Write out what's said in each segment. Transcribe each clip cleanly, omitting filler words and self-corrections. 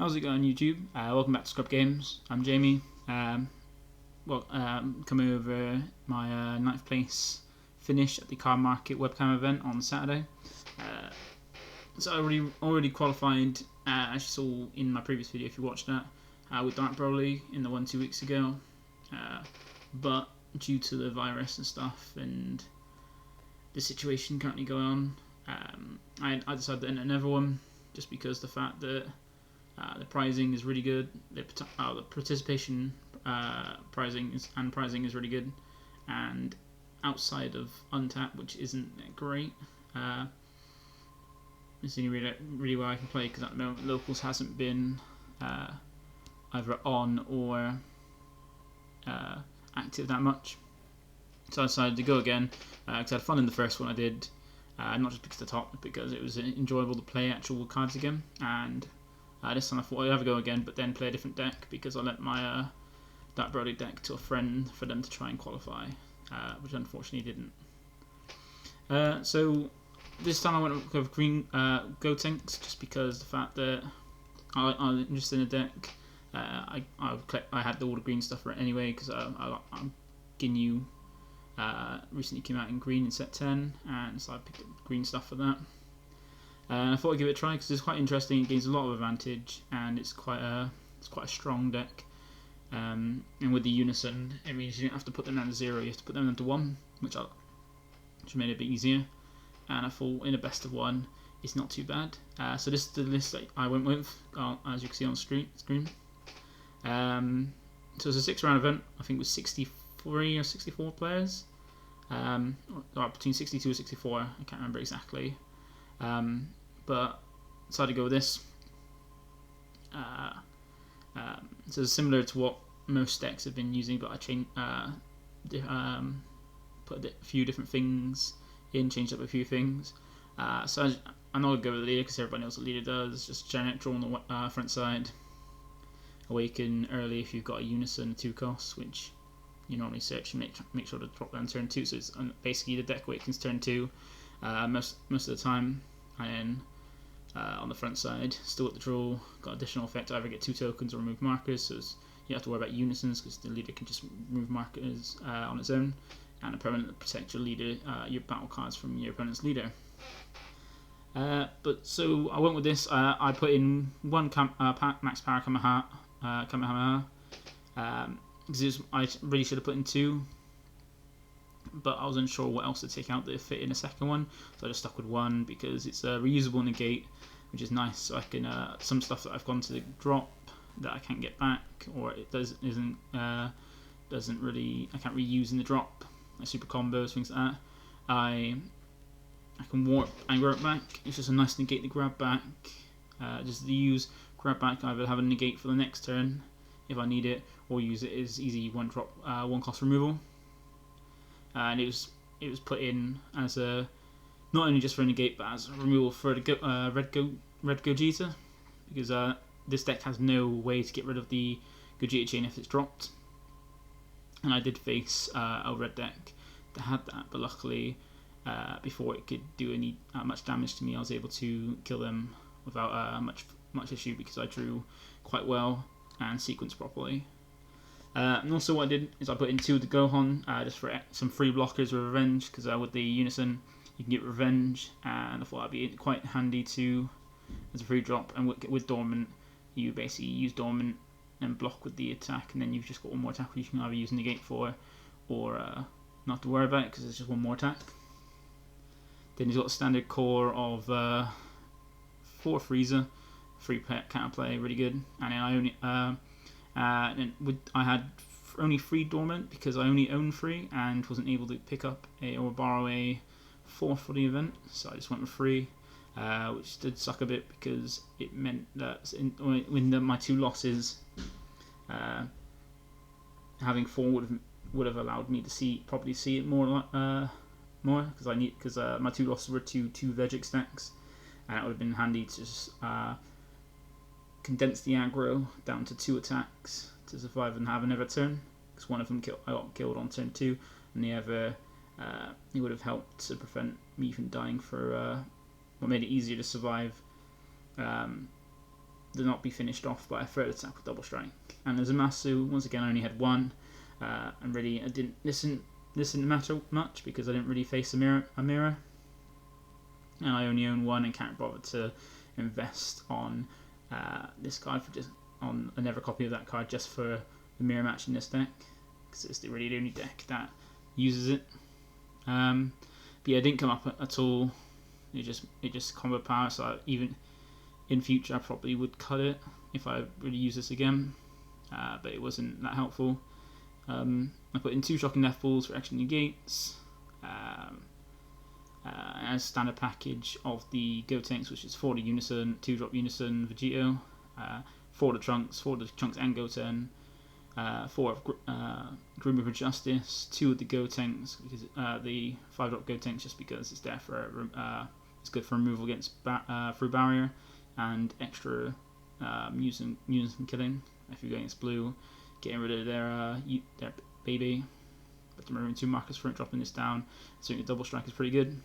How's it going, YouTube? Welcome back to Scrub Games. I'm Jamie. Coming over my 9th place finish at the CardMarket Webcam event on Saturday. So I already qualified, as you saw in my previous video if you watched that, with Dark Broly in the one 2 weeks ago. But due to the virus and stuff and the situation currently going on, I decided to enter another one just because the fact that the pricing is really good, the participation pricing is really good, and outside of Untap, which isn't great, it's the only really where I can play, because at the moment Locals hasn't been either on or active that much. So I decided to go again, because I had fun in the first one I did, not just because of the top, because it was enjoyable to play actual cards again. And this time I thought I'd have a go again, but then play a different deck, because I lent my Dark Broly deck to a friend for them to try and qualify, which unfortunately didn't. So this time I went with green Gotenks, just because the fact that I'm interested in a deck. I had all the green stuff for it anyway, because Ginyu recently came out in green in set 10, and so I picked up green stuff for that. And I thought I'd give it a try because it's quite interesting. It gains a lot of advantage, and it's quite a strong deck. And with the unison, it means you don't have to put them down to 0; you have to put them down to 1, which made it a bit easier. And I thought in a best of 1, it's not too bad. So this is the list that I went with, as you can see on screen. So it's a 6-round event. I think it was 63 or 64 players, or between 62 and 64. I can't remember exactly. But decided to go with this. So it's similar to what most decks have been using, but I changed, put a few different things in, changed up a few things. So I'm not going to go with the leader because everybody knows what the leader does. Just Janet draw on the front side. Awaken early if you've got a unison 2 costs, which you normally search and make sure to drop down turn 2. So it's basically the deck awakens turn 2 most of the time. And then on the front side, still at the draw, got additional effect to either get 2 tokens or remove markers, so you have to worry about unisons because the leader can just remove markers on its own, and a permanent that protects your leader, your battle cards from your opponent's leader. But so I went with this. I put in 1 max power Kamehameha, because I really should have put in 2. But I was unsure what else to take out that fit in a second one, so I just stuck with 1 because it's a reusable negate, which is nice. So I can some stuff that I've gone to the drop that I can't get back, or it doesn't really, I can't reuse in the drop, like super combos, things like that. I can warp and grab back. It's just a nice negate to grab back. Just to use grab back, either have a negate for the next turn if I need it, or use it as easy 1 drop 1 cost removal. And it was put in as a, not only just for a negate, but as a removal for the red Gogeta, because this deck has no way to get rid of the Gogeta chain if it's dropped. And I did face a red deck that had that, but luckily before it could do any much damage to me, I was able to kill them without much issue, because I drew quite well and sequenced properly. And also what I did is I put in 2 of the Gohan, just for some free blockers with Revenge, because with the Unison you can get Revenge, and I thought that'd be quite handy too as a free drop. And with Dormant, you basically use Dormant and block with the attack, and then you've just got 1 more attack you can either use Negate for, or not have to worry about it because it's just 1 more attack. Then he's got a standard core of 4 Frieza, free counterplay, really good. And then I only I had only 3 Dormant because I only own 3 and wasn't able to pick up or borrow a 4th for the event, so I just went with 3, which did suck a bit because it meant that when my 2 losses, having 4 would have allowed me to probably see it more because my 2 losses were 2 Veggic stacks, and it would have been handy to just condense the aggro down to 2 attacks to survive and have another turn, because one of them I got killed on turn 2, and the other it would have helped to prevent me from dying for what made it easier to survive the not be finished off by a third attack with double strike. And as a Masu, once again, I only had one, and really I didn't listen matter much because I didn't really face a mirror, and I only own one and can't bother to invest on this card for just on another copy of that card just for the mirror match in this deck, because it's really the only deck that uses it. But yeah, it didn't come up at all. It just combo power. So even in future, I probably would cut it if I really use this again. But it wasn't that helpful. I put in 2 shocking death balls for extra negates. As standard package of the Gotenks, which is 4 the Unison, 2-drop Unison Vegito, 4 the Trunks, 4 the Trunks and Goten, 4 of Grim Reaper Justice, 2 of the Gotenks, because the 5-drop Gotenks just because it's there for it's good for removal against through barrier and extra unison killing if you're going against blue, getting rid of their baby. But removing 2 markers for it, dropping this down, so your double strike is pretty good.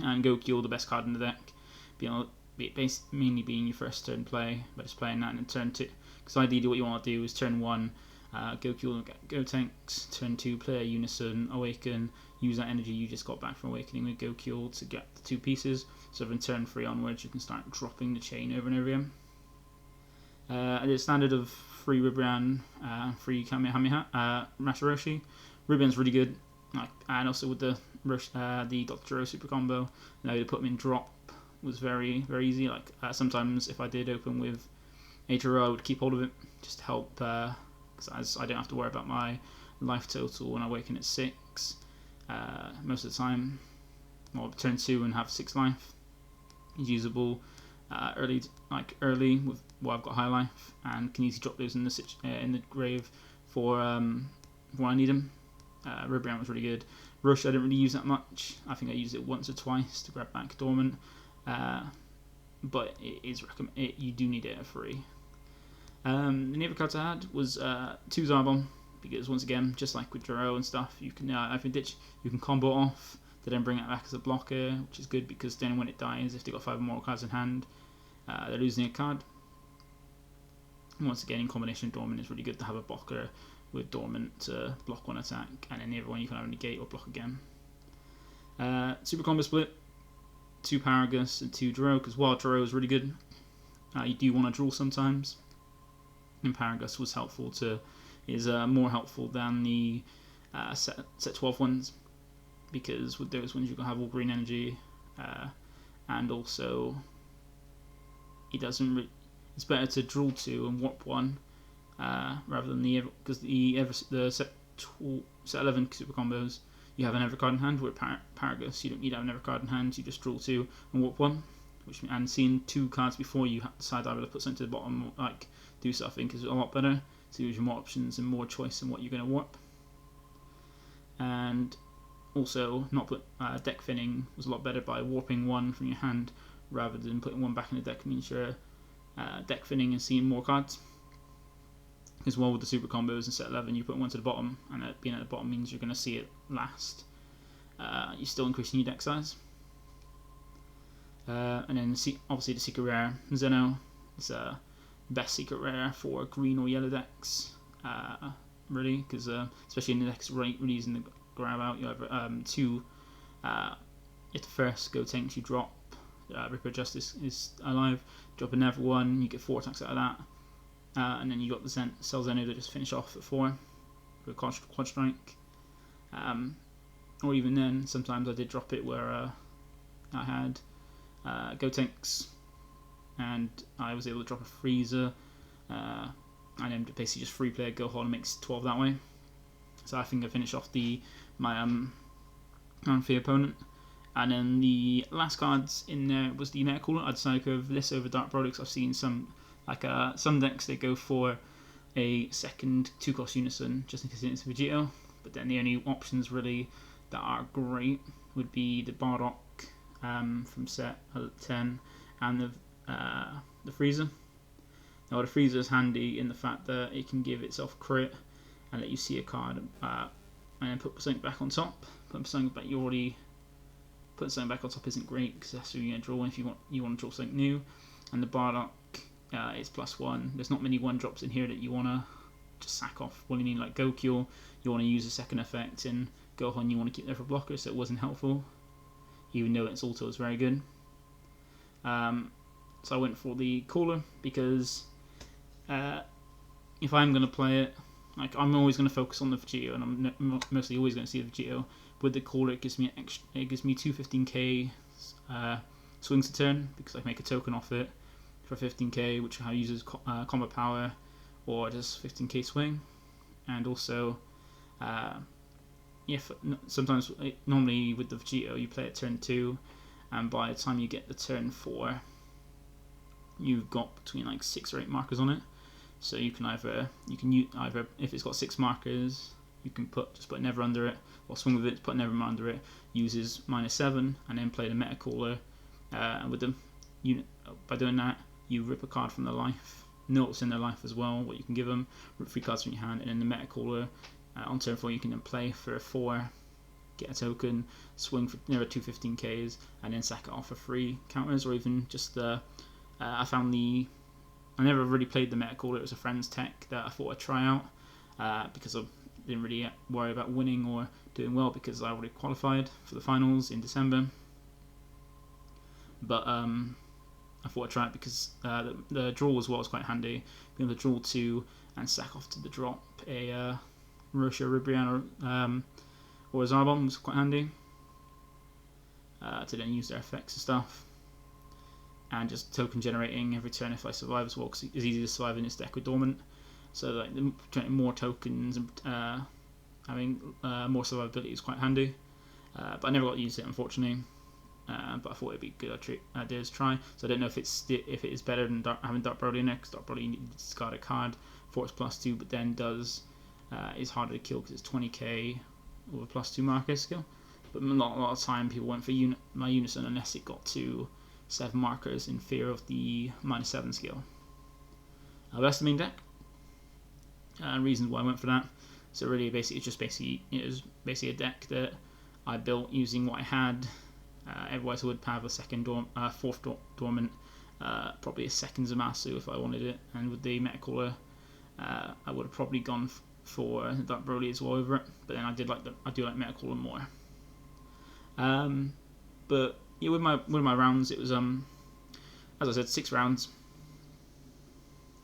And Goku, the best card in the deck, mainly being your first turn play, but just playing that in turn 2. Because ideally, what you want to do is turn 1, Goku, Gotenks, turn 2, play a Unison, Awaken, use that energy you just got back from Awakening with Goku to get the 2 pieces. So from turn 3 onwards, you can start dropping the chain over and over again. I did a standard of 3 Ribrian, 3 Kamehameha, Masaroshi. Ribrian's really good, and also with the Dr. Rose super combo, now to put them in drop was very, very easy. Sometimes if I did open with H.R.O, I would keep hold of it just to help, because I don't have to worry about my life total when I awaken at 6 most of the time. Or turn 2 and have 6 life. It's usable early with I've got high life, and can easily drop those in the grave for when I need them. Ribrian was really good. Rush I didn't really use that much. I think I used it once or twice to grab back Dormant, but it is you do need it at 3. The other cards I had was 2 Zarbon, because once again, just like with Jaro and stuff, you can you can combo off to then bring it back as a blocker, which is good because then when it dies, if they've got 5 or more cards in hand, they're losing a card. And once again, in combination, Dormant is really good to have a blocker with Dormant to block one attack, and then the other one you can have a negate or block again. Super combo split, 2 Paragus and 2 Dro, because while Dro is really good, you do want to draw sometimes, and Paragus was more helpful than the set 12 ones, because with those ones you can have all green energy, and also it's better to draw 2 and warp 1 rather than because the set 11 super combos you have an ever card in hand. With Paragus you don't need to have an ever card in hand, you just draw 2 and warp 1, and seeing 2 cards before you decide either to put something to the bottom or do something is a lot better, so you have more options and more choice in what you're going to warp. And also not put deck thinning was a lot better by warping 1 from your hand rather than putting 1 back in the deck. Means you're deck thinning and seeing more cards. As well with the super combos in set 11, you put 1 to the bottom, and being at the bottom means you're going to see it last. You're still increasing your deck size. And then obviously the secret rare Zeno is best secret rare for green or yellow decks, really, because especially in the decks really using the grab out, you have 2. If the first Gotenks you drop, Ripper Justice is alive, drop another one, you get 4 attacks out of that, and then you got the Cell Zeno to just finish off at 4 with Quad Strike. Or even then, sometimes I did drop it where I had Gotenks, and I was able to drop a Freezer, and then basically just free play Gohan and makes 12 that way. So I think I finished off my unfair opponent. And then the last cards in there was the Meta Cooler. I decided to go with this over Dark Products. I've seen some decks they go for a second 2-cost Unison just in case it's Vegito, but then the only options really that are great would be the Bardock from set 10 and the Freezer. Now the Freezer is handy in the fact that it can give itself crit and let you see a card, and then put something back on top. Putting something back on top isn't great because that's who you're going to draw if you want to draw something new. And the Bardock it's +1. There's not many 1-drops in here that you want to just sack off willy-nilly. Like Gokyo, you want to use a second effect, and Gohan you want to keep there for blockers, so it wasn't helpful, even though its auto is very good. So I went for the cooler because if I'm going to play it, like I'm always going to focus on the Vegito, and I'm mostly always going to see the Vegito. With the cooler, it gives me two 15k swings a turn, because I make a token off it for 15k, which uses combat power or just 15k swing. And also, sometimes normally with the Vegito you play it turn 2, and by the time you get the turn 4, you've got between like 6 or 8 markers on it. So you can either if it's got 6 markers, you can just put Never under it, or swing with it, put Never under it, uses -7, and then play the Meta Cooler. And with them, by doing that, you rip a card from their life, notes in their life as well, what you can give them, rip 3 cards from your hand, and then the Meta Cooler on turn 4 you can then play for a 4, get a token, swing for near 2 15ks, and then sack it off for 3 counters, or even just the. I never really played the Meta Cooler. It was a friend's tech that I thought I'd try out because I didn't really worry about winning or doing well, because I already qualified for the finals in December. But I thought I'd try it because the draw as well was quite handy. Being able to draw 2 and sack off to the drop a Rosha, Ribrian, or a Zarbon was quite handy to then use their effects and stuff. And just token generating every turn if I survive as well, because it's easy to survive in this deck with Dormant. So like generating more tokens and having more survivability is quite handy. But I never got to use it, unfortunately. But I thought it'd be a good idea to try. So I don't know if it is better than having Dark Broly in there, because Dark Broly you need to discard a card for its +2, but then is harder to kill because it's 20k with a +2 marker skill. But a lot of time people went for my Unison unless it got to 7 markers in fear of the -7 skill. That's the main deck. Reasons why I went for that. So really, it was basically a deck that I built using what I had. Otherwise, I would have a fourth Dormant, probably a second Zamasu if I wanted it. And with the Meta Cooler, I would have probably gone for Dark Broly as well over it. But then I do like Meta Cooler more. But yeah, with my rounds, it was as I said, 6 rounds,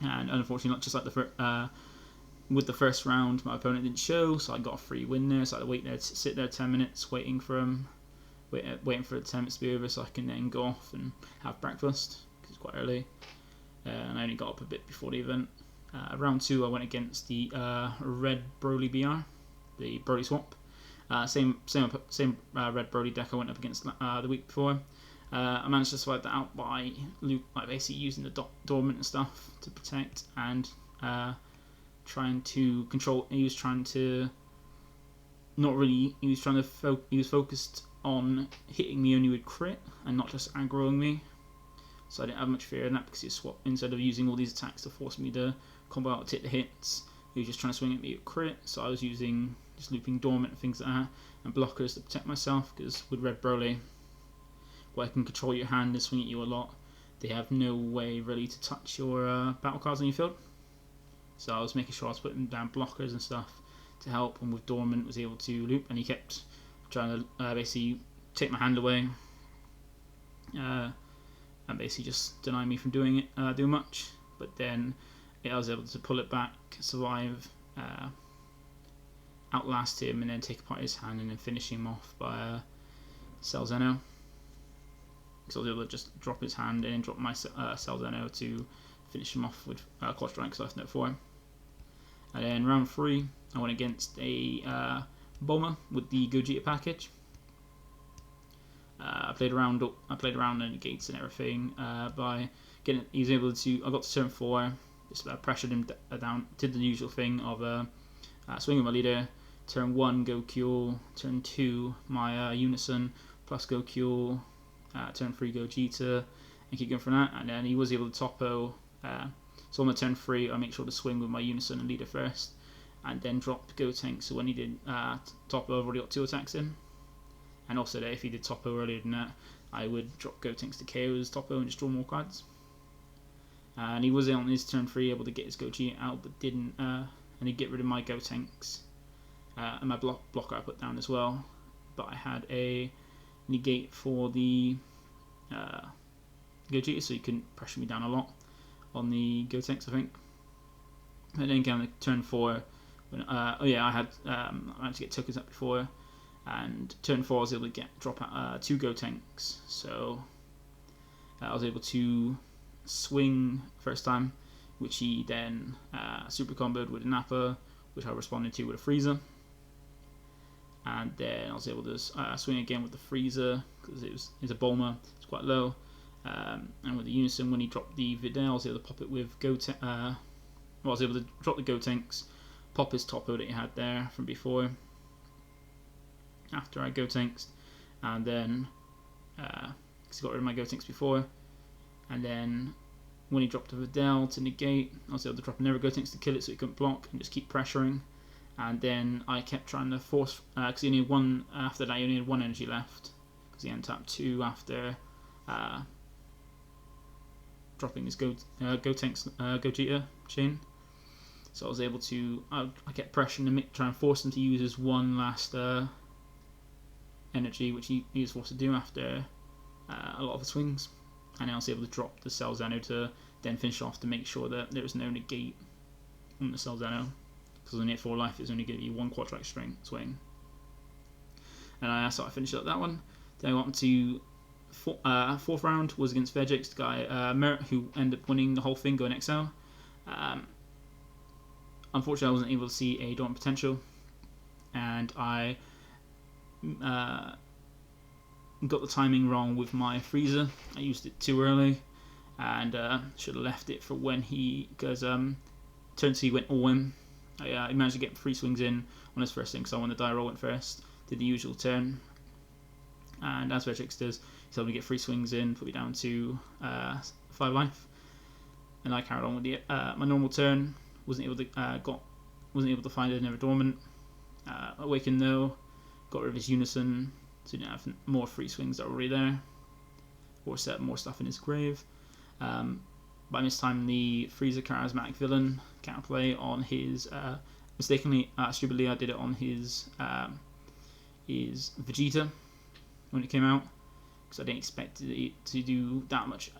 and unfortunately, not just like with the first round, my opponent didn't show, so I got a free win there. So I had to sit there 10 minutes waiting for him, waiting for the 10 minutes to be over, so I can then go off and have breakfast because it's quite early, and I only got up a bit before the event. Round 2, I went against the Red Broly BR, the Broly swap. Same Red Broly deck I went up against the week before. I managed to survive that out by basically using the Dormant and stuff to protect, and trying to control. He was focused on hitting me only with crit and not just aggroing me. So I didn't have much fear in that, because he swapped, instead of using all these attacks to force me to combo out to hit the hits, he was just trying to swing at me with crit. So I was using just looping Dormant and things like that, and blockers to protect myself, because with Red Broly, where I can control your hand and swing at you a lot, they have no way really to touch your battle cards on your field. So I was making sure I was putting down blockers and stuff to help, and with Dormant was able to loop, and he kept trying to basically take my hand away and basically just deny me from doing much. But then I was able to pull it back, survive, outlast him, and then take apart his hand, and then finish him off by Cell Zeno. Because I was able to just drop his hand and then drop my Cell Zeno to finish him off with Quadrank, because I left note 4. And then round 3, I went against a Bulma with the Gogeta package. I played around the negates and everything by getting. He was able to. I got to turn 4, just pressured him down. Did the usual thing of swing with my leader. Turn 1, Gokyo. Turn 2, my Unison plus Gokyo. Turn 3, Gogeta, and keep going from that. And then he was able to topo. So on my turn 3, I make sure to swing with my Unison and leader first, and then drop Gotenks. So when he did topo, I've already got 2 attacks in. And also that if he did topo earlier than that, I would drop Gotenks to KO his topo and just draw more cards. and he was on his turn 3 able to get his Gogeta out, but didn't, and he'd get rid of my Gotenks and my blocker I put down as well. But I had a negate for the Gogeta, so he couldn't pressure me down a lot on the Gotenks, I think. And then again, turn 4, when, I managed to get tokens up before, and turn 4 I was able to drop out 2 Gotenks, so I was able to swing first time, which he then super comboed with a Nappa, which I responded to with a Frieza. And then I was able to swing again with the Frieza, because it's a Bulma, it's quite low. And with the Unison, when he dropped the Videl, I was able to pop it with I was able to drop the Gotenks, pop his Toppo that he had there from before, after I Gotenks, and then, because he got rid of my Gotenks before, and then when he dropped the Videl to negate, I was able to drop another Gotenks to kill it so he couldn't block, and just keep pressuring. And then I kept trying to force, because he only had one, after that he only had 1 energy left, because he untapped 2 after dropping his Gotenks Gogeta chain. So I was able to, I kept pressuring him, trying to force him to use his one last energy, which he was forced to do after a lot of the swings. And I was able to drop the Cell Zeno to then finish off to make sure that there was no negate on the Cell Zeno, because only at 4 life it's only going to be 1 quadric swing. And so I finished up that one. Then I went to 4th round was against Vegix, the guy Merit, who ended up winning the whole thing, going XL. Unfortunately, I wasn't able to see a dormant potential, and I got the timing wrong with my Frieza. I used it too early, and should have left it for when because turn 2 went all in. He managed to get 3 swings in on his first thing, because I won the die roll, went first, did the usual turn, and as Vegix does, he's able to get 3 swings in, put me down to 5 life, and I carried on with the my normal turn. Wasn't able to find another dormant. Awakened though, got rid of his Unison, so he didn't have more 3 swings that were already there, or set more stuff in his grave. By this time, the Frieza charismatic villain counterplay on his mistakenly, stupidly, I did it on his Vegeta when it came out, because I didn't expect it to do that much,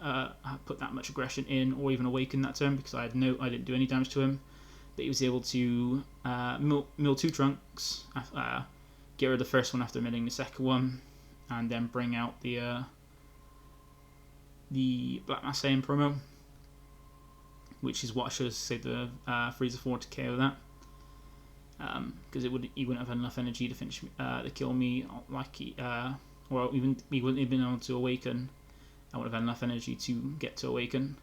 put that much aggression in, or even awaken that turn, because I didn't do any damage to him. But he was able to mill 2 Trunks, get rid of the first one after milling the second one, and then bring out the Black Mass Saiyan promo, which is what I should have saved the Frieza 4 to KO that, because he wouldn't have had enough energy to finish to kill me, like or even he wouldn't have been able to awaken. I would have had enough energy to get to awaken.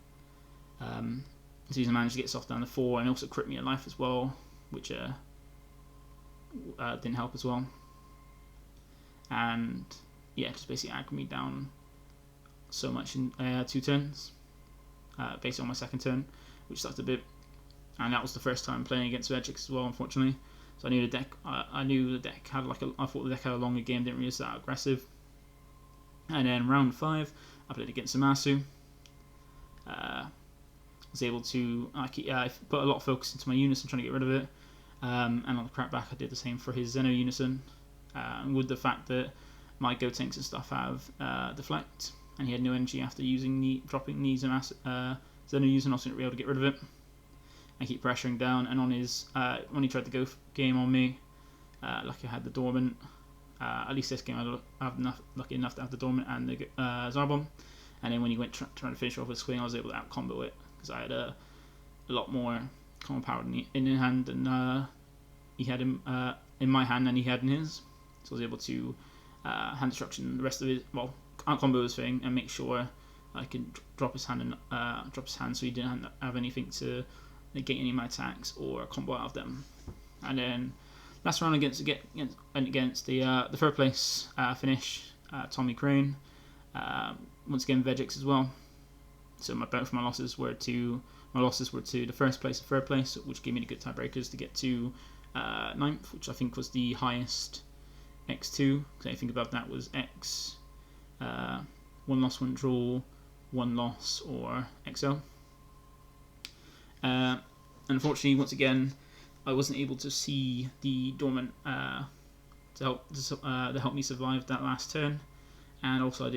So he's managed to get soft down to 4, and also crit me a life as well, which didn't help as well. And yeah, just basically aggroed me down so much in 2 turns, based on my second turn, which sucked a bit. And that was the first time playing against Vegix as well, unfortunately. So I knew the deck. I thought the deck had a longer game. Didn't realize that aggressive. And then round 5, I played against Zamasu. Was able to I put a lot of focus into my Unison, trying to get rid of it. And on the crackback, I did the same for his Zeno Unison. With the fact that my Gotenks and stuff have deflect, and he had no energy after dropping the Zeno Unison, I wasn't able to get rid of it. I keep pressuring down, and on his when he tried to go game on me, lucky I had the dormant. At least this game I have lucky enough to have the dormant and the Zarbomb. And then when he went trying to finish off with swing, I was able to out combo it, because I had a lot more combo power in his hand, and he had him in my hand, and he had in his. So I was able to hand destruction the rest of it. Well, out combo his thing and make sure I could drop his hand so he didn't have anything to negate any of my attacks or combo out of them. And then last round against the 3rd place finish, Tommy Crane. Once again Vegix as well. So both my losses were to the 1st place and 3rd place, which gave me the good tiebreakers to get to 9th, which I think was the highest X2. Because anything above that was X, 1 loss, 1 draw, 1 loss, or XL. Unfortunately, once again, I wasn't able to see the dormant to help me survive that last turn, and also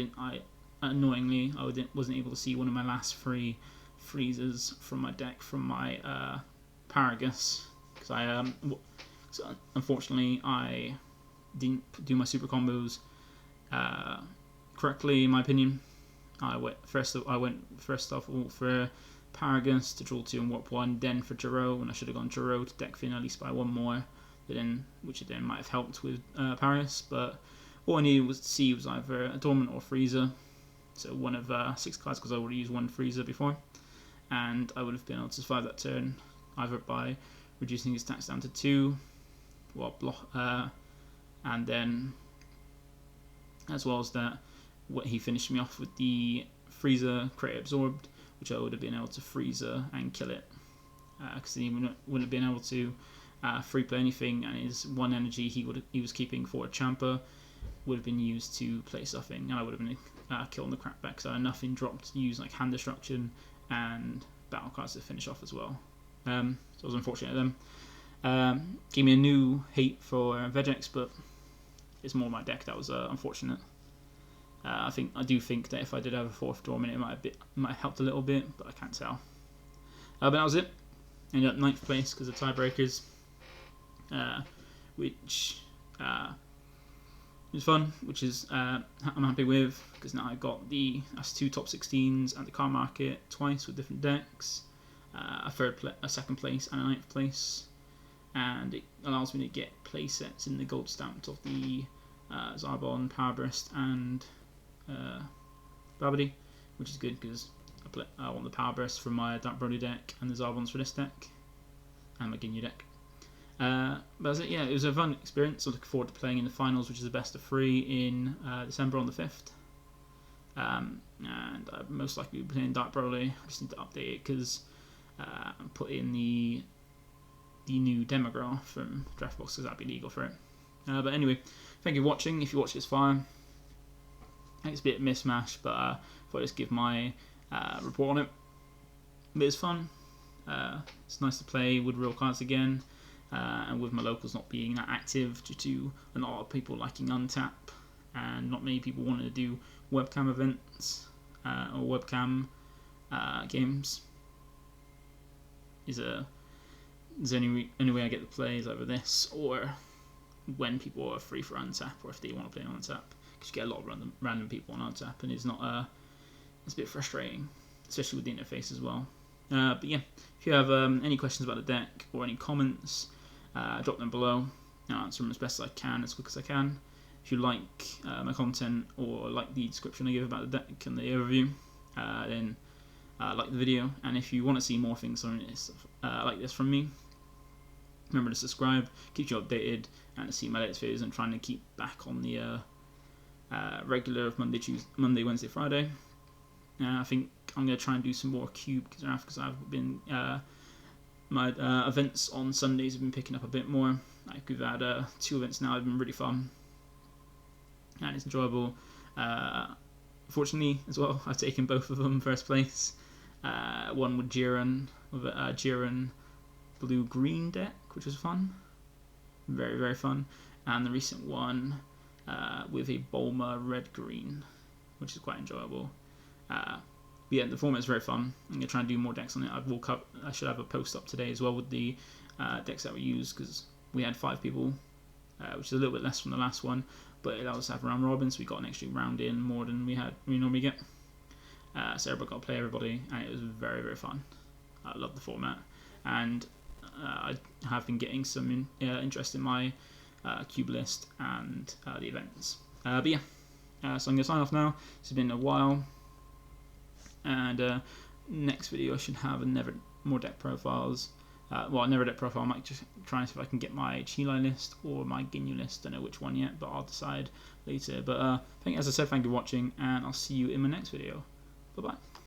annoyingly wasn't able to see one of my last 3 freezers from my deck from my Paragus, because unfortunately I didn't do my super combos correctly, in my opinion. I went first off all for Paragus to draw 2 and warp 1, then for Jiro, and I should have gone Jiro to deck Finn at least by 1 more, which then might have helped with Paris, but all I needed to see was either a Dormant or Freezer, so one of 6 cards, because I already used 1 Freezer before, and I would have been able to survive that turn either by reducing his attacks down to 2, and then as well as that, he finished me off with the Freezer Create Absorbed, which I would have been able to Freezer and kill it, because he wouldn't have been able to free play anything, and his 1 energy he was keeping for a Champa would have been used to play something, and I would have been killing the crap back, because I had nothing dropped to use like Hand Destruction and battle cards to finish off as well. So it was unfortunate of them. Gave me a new hate for Vegex, but it's more my deck that was unfortunate. I do think that if I did have a 4th Dormant, it might have helped a little bit, but I can't tell. But that was it. Ended up 9th place because of tiebreakers, which was fun, which is I'm happy with, because now I got that's 2 top 16s at the CardMarket twice with different decks, a 2nd place and a 9th place, and it allows me to get play sets in the gold stamps of the Zarbon, Power Burst, and Babidi, which is good because I want the Power Burst from my Dark Brody deck and the Zarbons for this deck, and my Ginyu deck. But that's it. Yeah, it was a fun experience. I'm looking forward to playing in the finals, which is the best of 3 in December on the 5th. And I'll most likely be playing Dark Brody. I just need to update it because I put in the new demograph from Draftbox, because that'd be legal for it. But anyway, thank you for watching. If you watch this far, it's a bit mismatched, but I thought I'd just give my report on it. But it's fun. It's nice to play with real cards again, and with my locals not being that active due to a lot of people liking Untap and not many people wanting to do webcam events or webcam games. There's only way I get to play is either this or when people are free for Untap, or if they want to play on Untap, because you get a lot of random people on Untap, and it's a bit frustrating, especially with the interface as well. But yeah, if you have any questions about the deck or any comments, drop them below. I'll answer them as best as I can, as quick as I can. If you like my content or like the description I give about the deck and the overview, then like the video. And if you want to see more things like this from me, remember to subscribe, keep you updated, and to see my latest videos. I'm trying to keep back on the regular of Monday, Wednesday, Friday. I think I'm going to try and do some more cube because I've been my events on Sundays have been picking up a bit more. Like we've had 2 events now. They've been really fun and it's enjoyable. Fortunately, as well, I've taken both of them first place. One with Jiren, blue-green deck, which was fun, very very fun, and the recent one with a Bulma red-green, which is quite enjoyable. Yeah, the format is very fun. I'm gonna try and do more decks on it. I should have a post up today as well with the decks that we use, because we had 5 people, which is a little bit less from the last one, but it allows us to have round robin, so we got an extra round in more than we normally get. So everybody got to play everybody, and it was very very fun. I love the format, and I have been getting some interest in my cube list and the events. But yeah, so I'm gonna sign off now. It's been a while. And next video I should have more deck profiles. Never deck profile. I might just try and see if I can get my Chilai list or my Ginyu list. Don't know which one yet, but I'll decide later. But as I said, thank you for watching, and I'll see you in my next video. Bye bye.